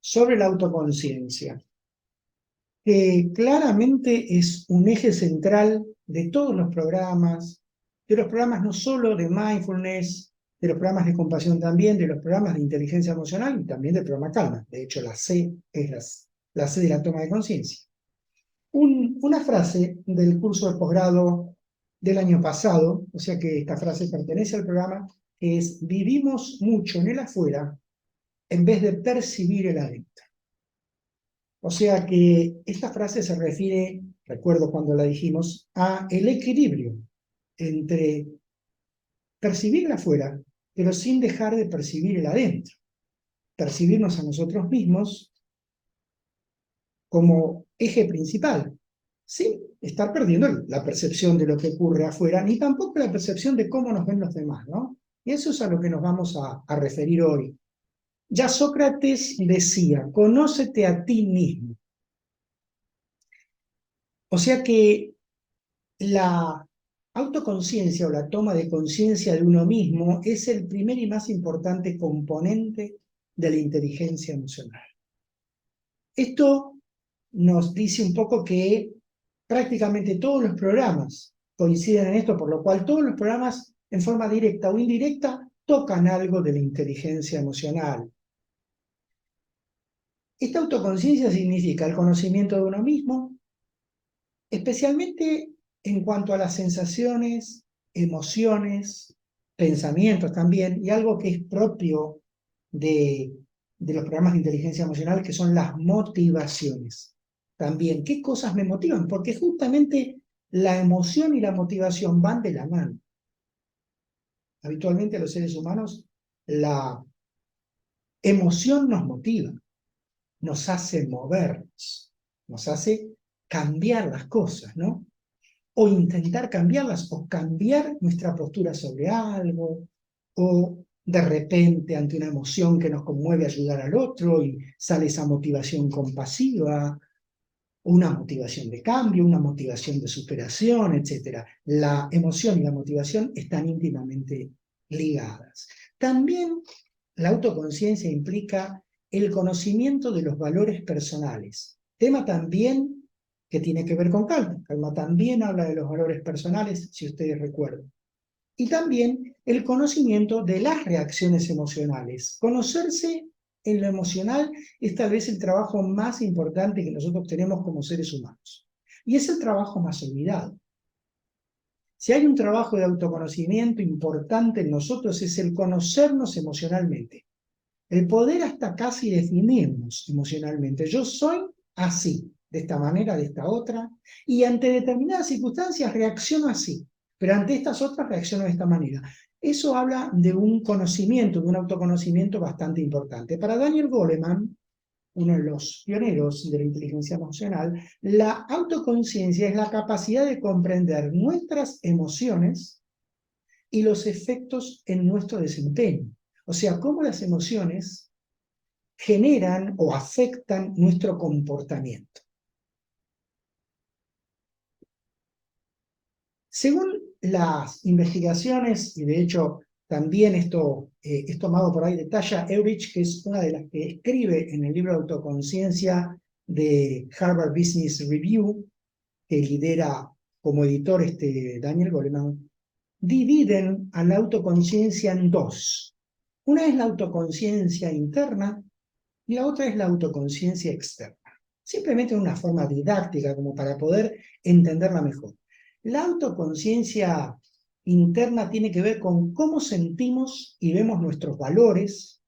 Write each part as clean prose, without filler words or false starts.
sobre la autoconciencia, que claramente es un eje central de todos los programas, de los programas no solo de mindfulness, de los programas de compasión también, de los programas de inteligencia emocional y también del programa Calma. De hecho, la C es la C de la toma de conciencia. Una frase del curso de posgrado del año pasado, o sea que esta frase pertenece al programa, que es: vivimos mucho en el afuera en vez de percibir el adentro. O sea que esta frase se refiere, recuerdo cuando la dijimos, a el equilibrio entre percibir el afuera, pero sin dejar de percibir el adentro. Percibirnos a nosotros mismos como eje principal, sin estar perdiendo la percepción de lo que ocurre afuera, ni tampoco la percepción de cómo nos ven los demás, ¿no? Y eso es a lo que nos vamos a referir hoy. Ya Sócrates decía: conócete a ti mismo. O sea que la autoconciencia o la toma de conciencia de uno mismo es el primer y más importante componente de la inteligencia emocional. Esto nos dice un poco que prácticamente todos los programas coinciden en esto, por lo cual todos los programas, en forma directa o indirecta, tocan algo de la inteligencia emocional. Esta autoconciencia significa el conocimiento de uno mismo, especialmente en cuanto a las sensaciones, emociones, pensamientos también, y algo que es propio de los programas de inteligencia emocional, que son las motivaciones. También, ¿qué cosas me motivan? Porque justamente la emoción y la motivación van de la mano. Habitualmente a los seres humanos la emoción nos motiva, nos hace movernos, nos hace cambiar las cosas, ¿no? O intentar cambiarlas, o cambiar nuestra postura sobre algo, o de repente ante una emoción que nos conmueve ayudar al otro y sale esa motivación compasiva, una motivación de cambio, una motivación de superación, etc. La emoción y la motivación están íntimamente ligadas. También la autoconciencia implica el conocimiento de los valores personales, tema también que tiene que ver con Calma. Calma también habla de los valores personales, si ustedes recuerdan. Y también el conocimiento de las reacciones emocionales. Conocerse en lo emocional es tal vez el trabajo más importante que nosotros tenemos como seres humanos. Y es el trabajo más olvidado. Si hay un trabajo de autoconocimiento importante en nosotros, es el conocernos emocionalmente. El poder hasta casi definirnos emocionalmente. Yo soy así, de esta manera, de esta otra, y ante determinadas circunstancias reacciono así, pero ante estas otras reacciono de esta manera. Eso habla de un conocimiento, de un autoconocimiento bastante importante. Para Daniel Goleman, uno de los pioneros de la inteligencia emocional, la autoconciencia es la capacidad de comprender nuestras emociones y los efectos en nuestro desempeño. O sea, cómo las emociones generan o afectan nuestro comportamiento. Según las investigaciones, y de hecho también esto es tomado por ahí de Tasha Eurich, que es una de las que escribe en el libro de autoconciencia de Harvard Business Review, que lidera como editor Daniel Goleman, dividen a la autoconciencia en dos. Una es la autoconciencia interna y la otra es la autoconciencia externa. Simplemente una forma didáctica como para poder entenderla mejor. La autoconciencia interna tiene que ver con cómo sentimos y vemos nuestros valores,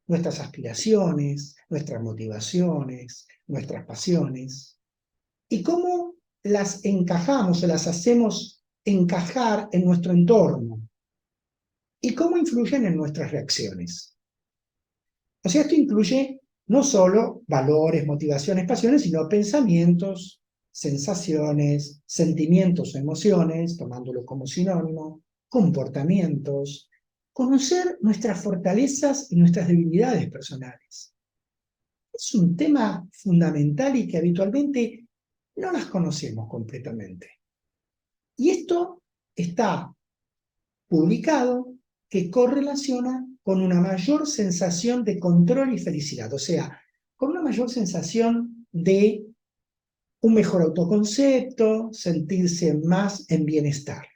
nuestras aspiraciones, nuestras motivaciones, nuestras pasiones, y cómo las encajamos o las hacemos encajar en nuestro entorno, y cómo influyen en nuestras reacciones. O sea, esto incluye no solo valores, motivaciones, pasiones, sino pensamientos, sensaciones, sentimientos o emociones, tomándolo como sinónimo, comportamientos, conocer nuestras fortalezas y nuestras debilidades personales. Es un tema fundamental y que habitualmente no las conocemos completamente. Y esto está publicado que correlaciona con una mayor sensación de control y felicidad. O sea, con una mayor sensación de un mejor autoconcepto, sentirse más en bienestar.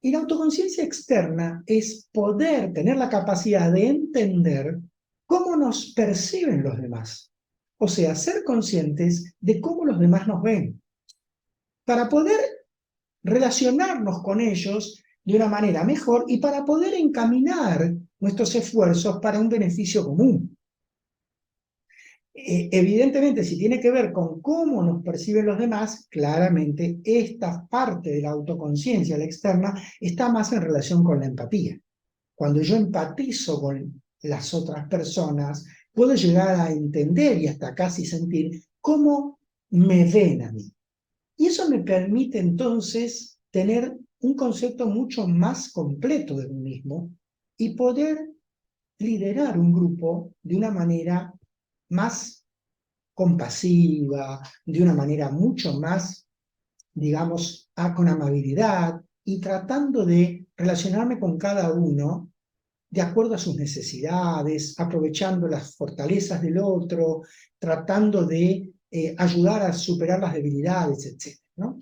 Y la autoconciencia externa es poder tener la capacidad de entender cómo nos perciben los demás. O sea, ser conscientes de cómo los demás nos ven, para poder relacionarnos con ellos de una manera mejor y para poder encaminar nuestros esfuerzos para un beneficio común. Evidentemente, si tiene que ver con cómo nos perciben los demás, claramente esta parte de la autoconciencia, la externa, está más en relación con la empatía. Cuando yo empatizo con las otras personas, puedo llegar a entender y hasta casi sentir cómo me ven a mí. Y eso me permite entonces tener un concepto mucho más completo de mí mismo y poder liderar un grupo de una manera más compasiva, de una manera mucho más, digamos, con amabilidad y tratando de relacionarme con cada uno de acuerdo a sus necesidades, aprovechando las fortalezas del otro, tratando de ayudar a superar las debilidades, etc., ¿no?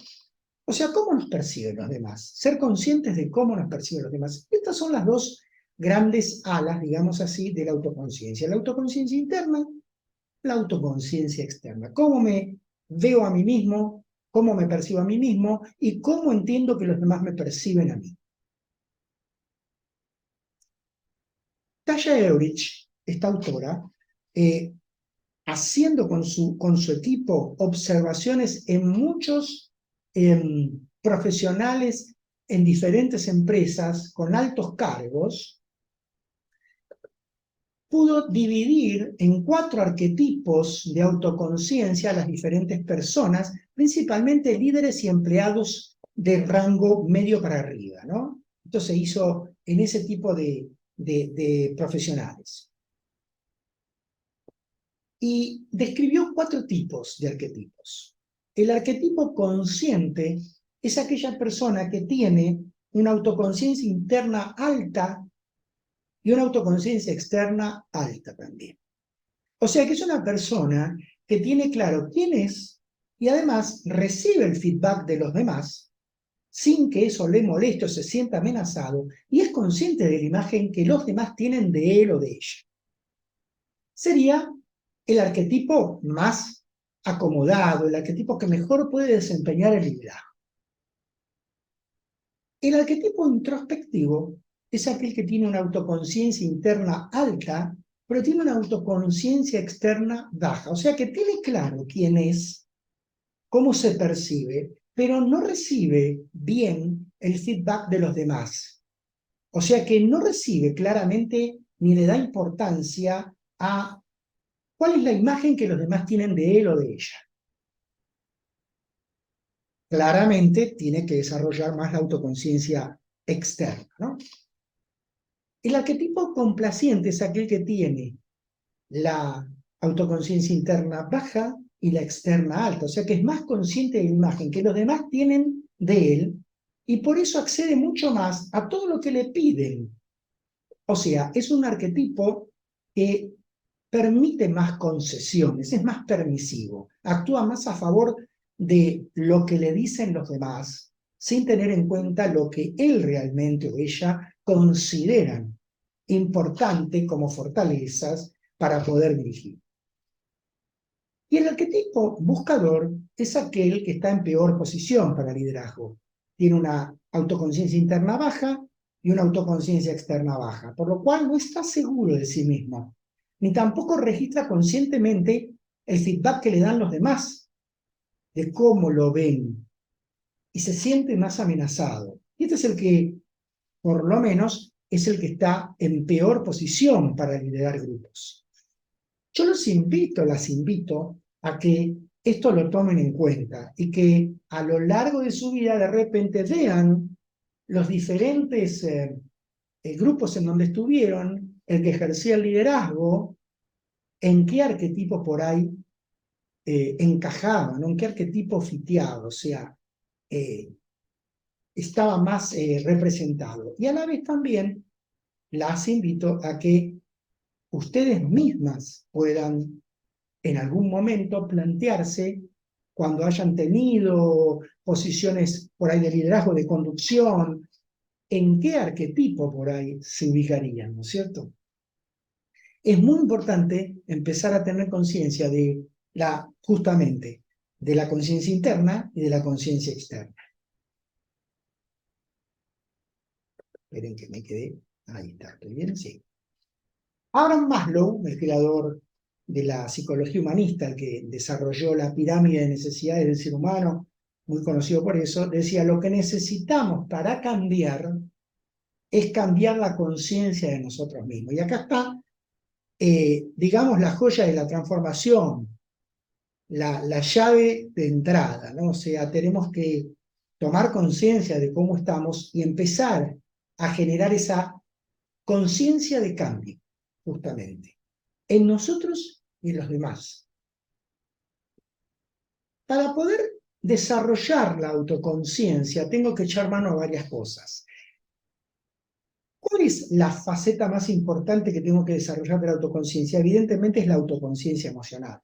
O sea, ¿cómo nos perciben los demás? Ser conscientes de cómo nos perciben los demás. Estas son las dos grandes alas, digamos así, de la autoconciencia. La autoconciencia interna, la autoconciencia externa. ¿Cómo me veo a mí mismo? ¿Cómo me percibo a mí mismo? ¿Y cómo entiendo que los demás me perciben a mí? Tasha Eurich, esta autora, haciendo con su equipo observaciones en muchos profesionales en diferentes empresas con altos cargos, pudo dividir en 4 arquetipos de autoconciencia a las diferentes personas, principalmente líderes y empleados de rango medio para arriba, ¿no? Esto se hizo en ese tipo de profesionales. Y describió 4 tipos de arquetipos. El arquetipo consciente es aquella persona que tiene una autoconciencia interna alta y una autoconciencia externa alta también. O sea que es una persona que tiene claro quién es y además recibe el feedback de los demás sin que eso le moleste o se sienta amenazado y es consciente de la imagen que los demás tienen de él o de ella. Sería el arquetipo más acomodado, el arquetipo que mejor puede desempeñar el liderazgo. El arquetipo introspectivo es aquel que tiene una autoconciencia interna alta, pero tiene una autoconciencia externa baja. O sea que tiene claro quién es, cómo se percibe, pero no recibe bien el feedback de los demás. O sea que no recibe claramente ni le da importancia a cuál es la imagen que los demás tienen de él o de ella. Claramente tiene que desarrollar más la autoconciencia externa, ¿no? El arquetipo complaciente es aquel que tiene la autoconciencia interna baja y la externa alta, o sea que es más consciente de la imagen que los demás tienen de él y por eso accede mucho más a todo lo que le piden. O sea, es un arquetipo que permite más concesiones, es más permisivo, actúa más a favor de lo que le dicen los demás, sin tener en cuenta lo que él realmente o ella consideran importante como fortalezas para poder dirigir. Y el arquetipo buscador es aquel que está en peor posición para liderazgo. Tiene una autoconciencia interna baja y una autoconciencia externa baja, por lo cual no está seguro de sí mismo, ni tampoco registra conscientemente el feedback que le dan los demás, de cómo lo ven, y se siente más amenazado. Y este es el que, por lo menos, es el que está en peor posición para liderar grupos. Yo las invito a que esto lo tomen en cuenta y que a lo largo de su vida de repente vean los diferentes grupos en donde estuvieron, el que ejercía el liderazgo, en qué arquetipo por ahí encajaban, ¿no? En qué arquetipo fiteaba, o sea, estaba más representado. Y a la vez también las invito a que ustedes mismas puedan en algún momento plantearse, cuando hayan tenido posiciones por ahí de liderazgo, de conducción, en qué arquetipo por ahí se ubicarían, ¿no es cierto? Es muy importante empezar a tener conciencia de justamente, de la conciencia interna y de la conciencia externa. Esperen que me quedé. Ahí está, ¿estoy bien? Sí. Abraham Maslow, el creador de la psicología humanista, el que desarrolló la pirámide de necesidades del ser humano, muy conocido por eso, decía: lo que necesitamos para cambiar es cambiar la conciencia de nosotros mismos. Y acá está, digamos, la joya de la transformación, la llave de entrada, ¿no? O sea, tenemos que tomar conciencia de cómo estamos y empezar a generar esa conciencia de cambio, justamente, en nosotros y en los demás. Para poder desarrollar la autoconciencia, tengo que echar mano a varias cosas. ¿Cuál es la faceta más importante que tengo que desarrollar de la autoconciencia? Evidentemente es la autoconciencia emocional.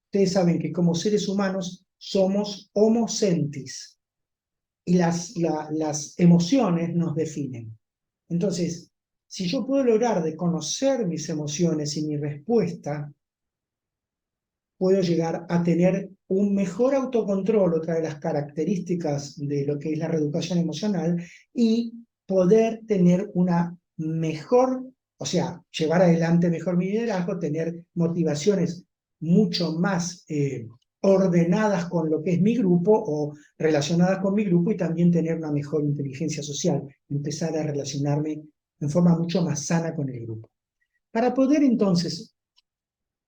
Ustedes saben que como seres humanos somos homo sentis y las emociones nos definen. Entonces, si yo puedo lograr de conocer mis emociones y mi respuesta, puedo llegar a tener un mejor autocontrol, otra de las características de lo que es la reeducación emocional, y poder tener una mejor, o sea, llevar adelante mejor mi liderazgo, tener motivaciones mucho más ordenadas con lo que es mi grupo o relacionadas con mi grupo, y también tener una mejor inteligencia social, empezar a relacionarme en forma mucho más sana con el grupo. Para poder entonces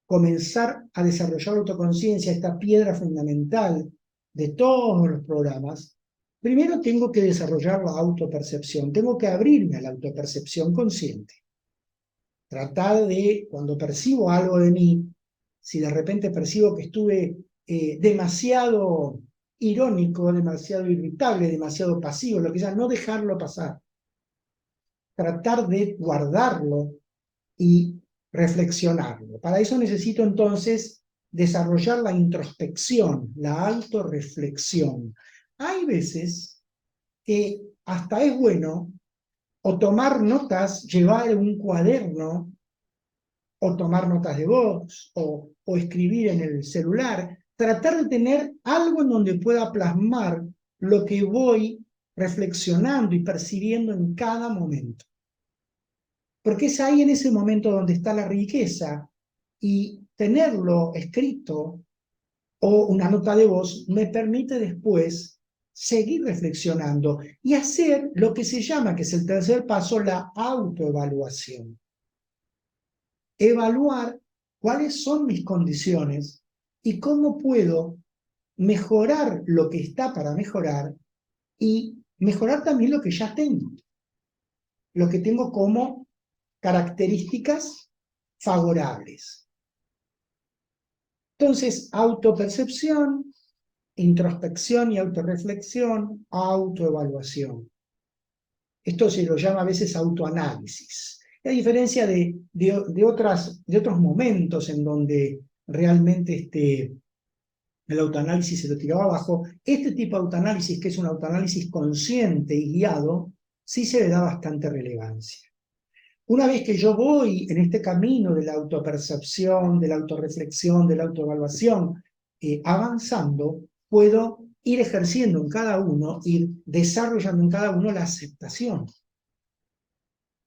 comenzar a desarrollar autoconciencia, esta piedra fundamental de todos los programas, primero tengo que desarrollar la autopercepción, tengo que abrirme a la autopercepción consciente. Tratar de, cuando percibo algo de mí, si de repente percibo que estuve demasiado irónico, demasiado irritable, demasiado pasivo, lo que sea, no dejarlo pasar. Tratar de guardarlo y reflexionarlo. Para eso necesito entonces desarrollar la introspección, la autorreflexión. Hay veces que hasta es bueno o tomar notas, llevar un cuaderno, o tomar notas de voz, o escribir en el celular, tratar de tener algo en donde pueda plasmar lo que voy reflexionando y percibiendo en cada momento. Porque es ahí, en ese momento, donde está la riqueza, y tenerlo escrito o una nota de voz me permite después seguir reflexionando y hacer lo que se llama, que es el tercer paso, la autoevaluación. Evaluar cuáles son mis condiciones y cómo puedo mejorar lo que está para mejorar, y mejorar también lo que ya tengo, lo que tengo como características favorables. Entonces, autopercepción, introspección y autorreflexión, autoevaluación. Esto se lo llama a veces autoanálisis. A diferencia de otros momentos en donde realmente el autoanálisis se lo tiraba abajo, este tipo de autoanálisis, que es un autoanálisis consciente y guiado, sí se le da bastante relevancia. Una vez que yo voy en este camino de la autopercepción, de la autorreflexión, de la autoevaluación, avanzando, puedo ir ejerciendo en cada uno, ir desarrollando en cada uno la aceptación.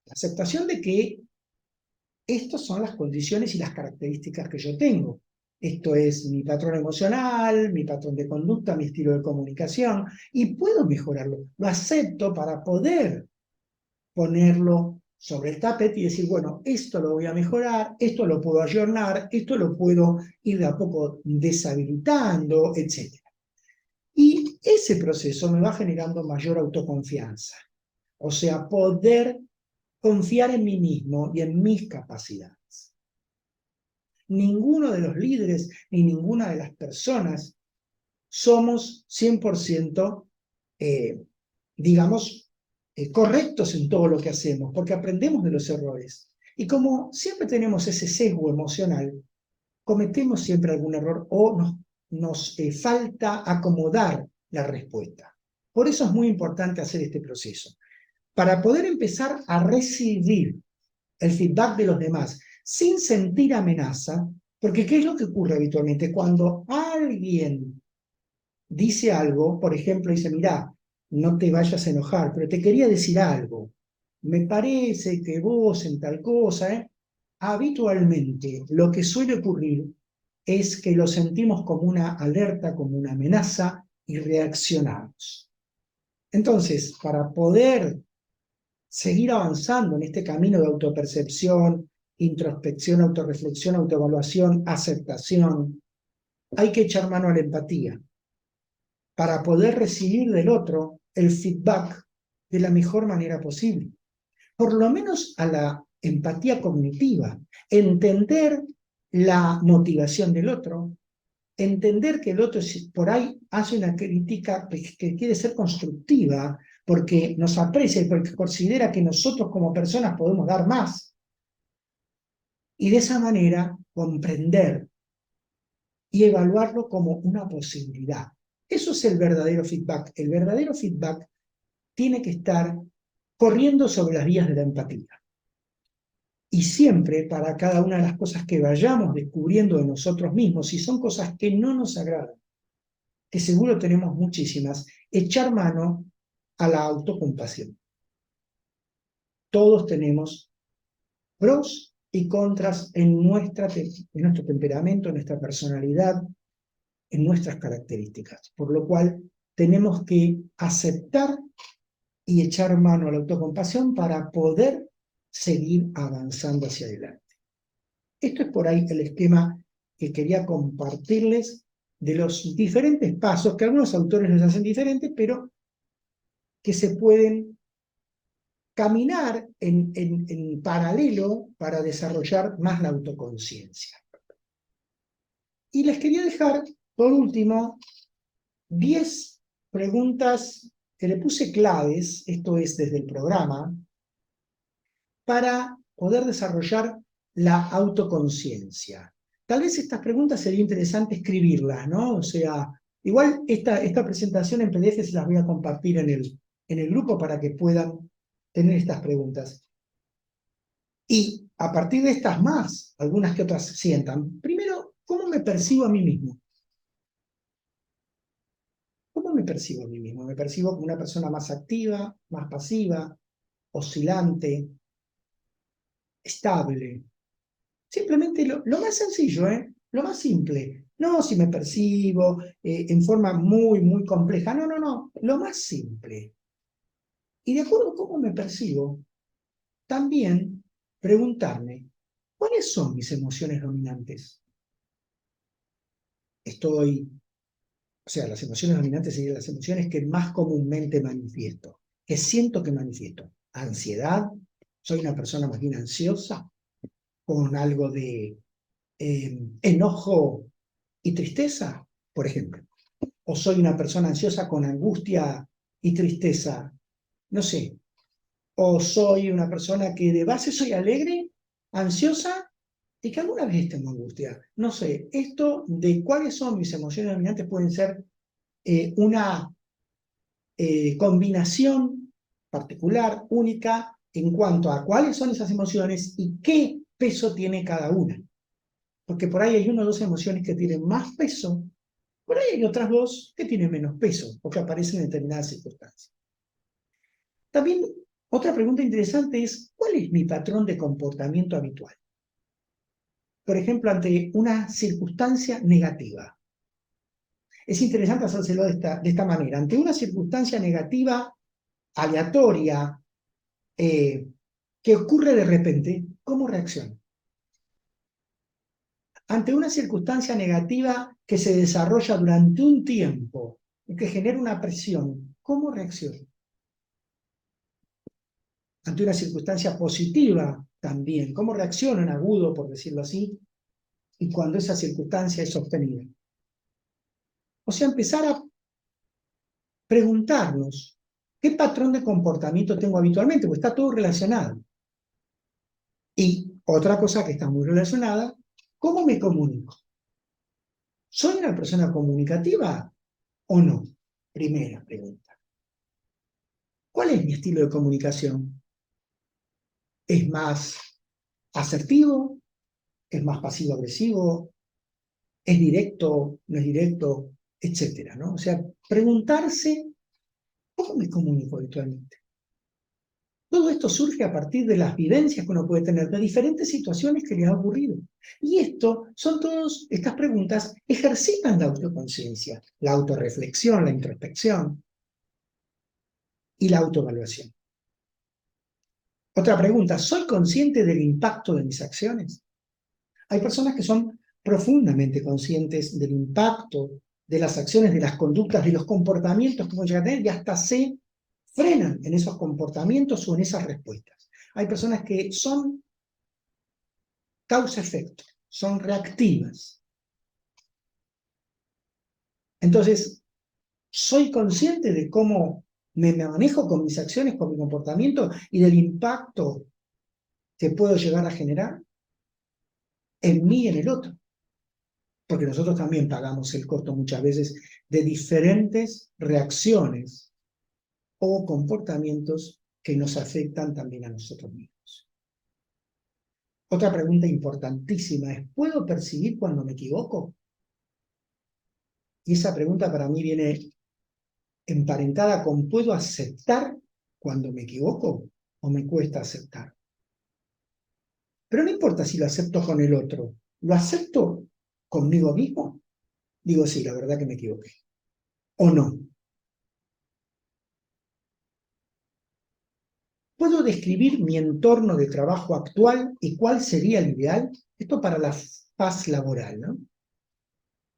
La aceptación de que estas son las condiciones y las características que yo tengo. Esto es mi patrón emocional, mi patrón de conducta, mi estilo de comunicación, y puedo mejorarlo. Lo acepto para poder ponerlo sobre el tapete y decir, bueno, esto lo voy a mejorar, esto lo puedo ayornar, esto lo puedo ir de a poco deshabilitando, etc. Y ese proceso me va generando mayor autoconfianza. O sea, poder confiar en mí mismo y en mis capacidades. Ninguno de los líderes ni ninguna de las personas somos 100%, digamos, correctos en todo lo que hacemos, porque aprendemos de los errores. Y como siempre tenemos ese sesgo emocional, cometemos siempre algún error o nos falta acomodar la respuesta. Por eso es muy importante hacer este proceso. Para poder empezar a recibir el feedback de los demás sin sentir amenaza, porque ¿qué es lo que ocurre habitualmente? Cuando alguien dice algo, por ejemplo, dice, mirá, no te vayas a enojar, pero te quería decir algo. Me parece que vos en tal cosa, habitualmente lo que suele ocurrir es que lo sentimos como una alerta, como una amenaza y reaccionamos. Entonces, para poder seguir avanzando en este camino de autopercepción, introspección, autorreflexión, autoevaluación, aceptación, hay que echar mano a la empatía para poder recibir del otro el feedback de la mejor manera posible. Por lo menos a la empatía cognitiva, entender la motivación del otro, entender que el otro por ahí hace una crítica que quiere ser constructiva, porque nos aprecia y porque considera que nosotros como personas podemos dar más. Y de esa manera comprender y evaluarlo como una posibilidad. Eso es el verdadero feedback. El verdadero feedback tiene que estar corriendo sobre las vías de la empatía. Y siempre para cada una de las cosas que vayamos descubriendo de nosotros mismos, si son cosas que no nos agradan, que seguro tenemos muchísimas, echar mano a la autocompasión. Todos tenemos pros y contras en nuestro temperamento, en nuestra personalidad, en nuestras características, por lo cual tenemos que aceptar y echar mano a la autocompasión para poder seguir avanzando hacia adelante. Esto es por ahí el esquema que quería compartirles de los diferentes pasos, que algunos autores los hacen diferentes, pero que se pueden caminar en paralelo para desarrollar más la autoconciencia. Y les quería dejar, por último, 10 preguntas que le puse claves, esto es desde el programa, para poder desarrollar la autoconciencia. Tal vez estas preguntas sería interesante escribirlas, ¿no? O sea, igual esta presentación en PDF se las voy a compartir en el grupo para que puedan tener estas preguntas. Y a partir de estas más, algunas que otras sientan. Primero, ¿cómo me percibo a mí mismo? ¿Cómo me percibo a mí mismo? ¿Me percibo como una persona más activa, más pasiva, oscilante, estable? Simplemente lo más sencillo, lo más simple. No si me percibo en forma muy, muy compleja. No, no, no. Lo más simple. Y de acuerdo a cómo me percibo, también preguntarme, ¿cuáles son mis emociones dominantes? O sea, las emociones dominantes serían las emociones que más comúnmente manifiesto, que siento que manifiesto. Ansiedad, soy una persona más bien ansiosa, con algo de enojo y tristeza, por ejemplo. O soy una persona ansiosa con angustia y tristeza, no sé. O soy una persona que de base soy alegre, ansiosa y que alguna vez tengo angustia. No sé, esto de cuáles son mis emociones dominantes pueden ser una combinación particular, única, en cuanto a cuáles son esas emociones y qué peso tiene cada una. Porque por ahí hay una o dos emociones que tienen más peso, por ahí hay otras dos que tienen menos peso o que aparecen en determinadas circunstancias. También otra pregunta interesante es, ¿cuál es mi patrón de comportamiento habitual? Por ejemplo, ante una circunstancia negativa. Es interesante hacérselo de esta manera. Ante una circunstancia negativa, aleatoria, que ocurre de repente, ¿cómo reacciono? Ante una circunstancia negativa que se desarrolla durante un tiempo y que genera una presión, ¿cómo reacciono? Ante una circunstancia positiva también, ¿cómo reacciono en agudo, por decirlo así, y cuando esa circunstancia es sostenida? O sea, empezar a preguntarnos qué patrón de comportamiento tengo habitualmente, porque está todo relacionado. Y otra cosa que está muy relacionada, ¿cómo me comunico? ¿Soy una persona comunicativa o no? Primera pregunta. ¿Cuál es mi estilo de comunicación? ¿Es más asertivo? ¿Es más pasivo-agresivo? ¿Es directo? ¿No es directo? Etcétera, ¿no? O sea, preguntarse, ¿cómo me comunico habitualmente? Todo esto surge a partir de las vivencias que uno puede tener de diferentes situaciones que le ha ocurrido. Y estas preguntas ejercitan la autoconciencia, la autorreflexión, la introspección y la autoevaluación. Otra pregunta, ¿soy consciente del impacto de mis acciones? Hay personas que son profundamente conscientes del impacto de las acciones, de las conductas, de los comportamientos que pueden llegar a tener y hasta se frenan en esos comportamientos o en esas respuestas. Hay personas que son causa-efecto, son reactivas. Entonces, soy consciente de cómo me manejo con mis acciones, con mi comportamiento y del impacto que puedo llegar a generar en mí y en el otro. Porque nosotros también pagamos el costo muchas veces de diferentes reacciones o comportamientos que nos afectan también a nosotros mismos. Otra pregunta importantísima es, ¿puedo percibir cuando me equivoco? Y esa pregunta para mí viene emparentada con ¿puedo aceptar cuando me equivoco o me cuesta aceptar? Pero no importa si lo acepto con el otro, ¿lo acepto conmigo mismo? Digo, sí, la verdad que me equivoqué. ¿O no? ¿Puedo describir mi entorno de trabajo actual y cuál sería el ideal? Esto para la paz laboral, ¿no?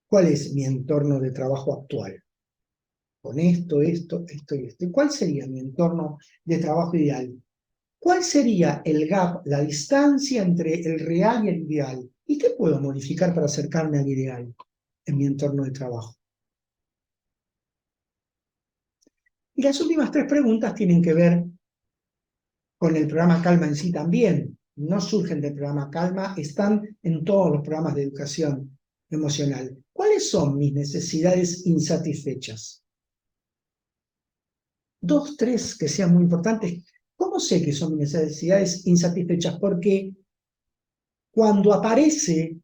¿Cuál es mi entorno de trabajo actual? Con esto y esto. ¿Y cuál sería mi entorno de trabajo ideal? ¿Cuál sería el gap, la distancia entre el real y el ideal? ¿Y qué puedo modificar para acercarme al ideal en mi entorno de trabajo? Y las últimas tres preguntas tienen que ver con el programa Calma en sí también. No surgen del programa Calma, están en todos los programas de educación emocional. ¿Cuáles son mis necesidades insatisfechas? Dos, tres que sean muy importantes. ¿Cómo sé que son mis necesidades insatisfechas? Porque cuando aparece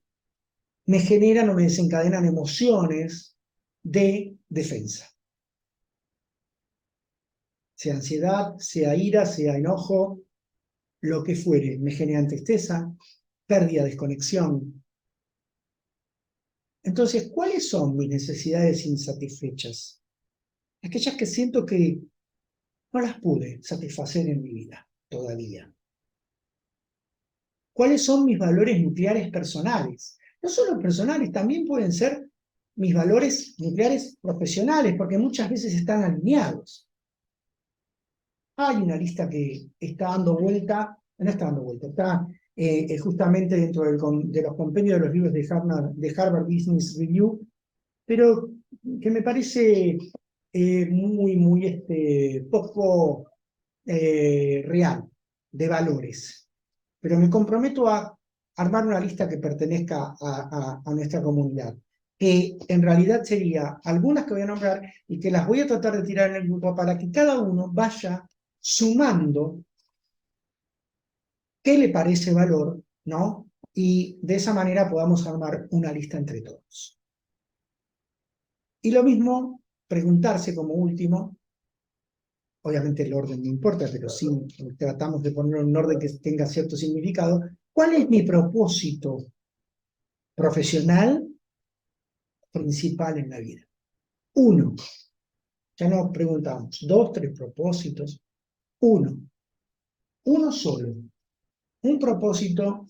me generan o me desencadenan emociones de defensa. Sea ansiedad, sea ira, sea enojo, lo que fuere. Me generan tristeza, pérdida, desconexión. Entonces, ¿cuáles son mis necesidades insatisfechas? Aquellas que siento que no las pude satisfacer en mi vida todavía. ¿Cuáles son mis valores nucleares personales? No solo personales, también pueden ser mis valores nucleares profesionales, porque muchas veces están alineados. Hay una lista que está dando vuelta, no está dando vuelta, está justamente dentro de los compendios de los libros de Harvard Business Review, pero que me parece muy poco real de valores. Pero me comprometo a armar una lista que pertenezca a nuestra comunidad, que en realidad sería algunas que voy a nombrar y que las voy a tratar de tirar en el grupo para que cada uno vaya sumando qué le parece valor, ¿no? Y de esa manera podamos armar una lista entre todos. Y lo mismo, preguntarse como último, obviamente el orden no importa, pero sí tratamos de ponerlo en un orden que tenga cierto significado, ¿cuál es mi propósito profesional principal en la vida? Uno, ya no preguntamos, dos, tres propósitos, uno solo, un propósito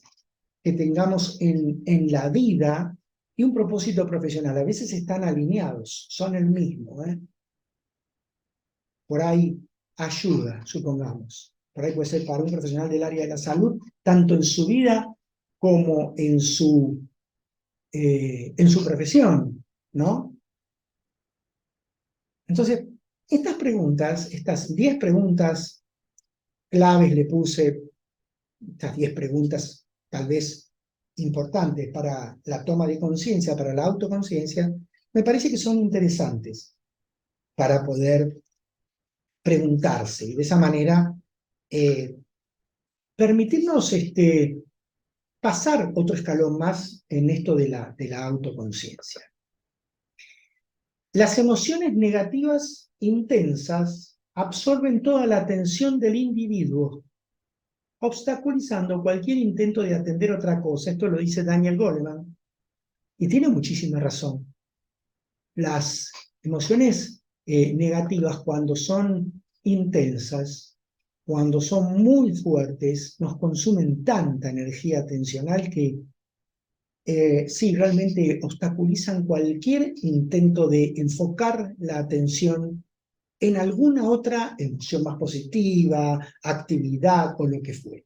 que tengamos en la vida y un propósito profesional. A veces están alineados, son el mismo. Por ahí ayuda, supongamos. Por ahí puede ser para un profesional del área de la salud, tanto en su vida como en su profesión, ¿no? Entonces, estas preguntas, estas 10 preguntas claves le puse estas 10 preguntas tal vez importantes para la toma de conciencia, para la autoconciencia, me parece que son interesantes para poder preguntarse y de esa manera permitirnos pasar otro escalón más en esto de la autoconciencia. Las emociones negativas intensas absorben toda la atención del individuo, obstaculizando cualquier intento de atender otra cosa. Esto lo dice Daniel Goleman, y tiene muchísima razón. Las emociones negativas, cuando son intensas, cuando son muy fuertes, nos consumen tanta energía atencional que sí, realmente obstaculizan cualquier intento de enfocar la atención en alguna otra emoción más positiva, actividad o lo que fuera.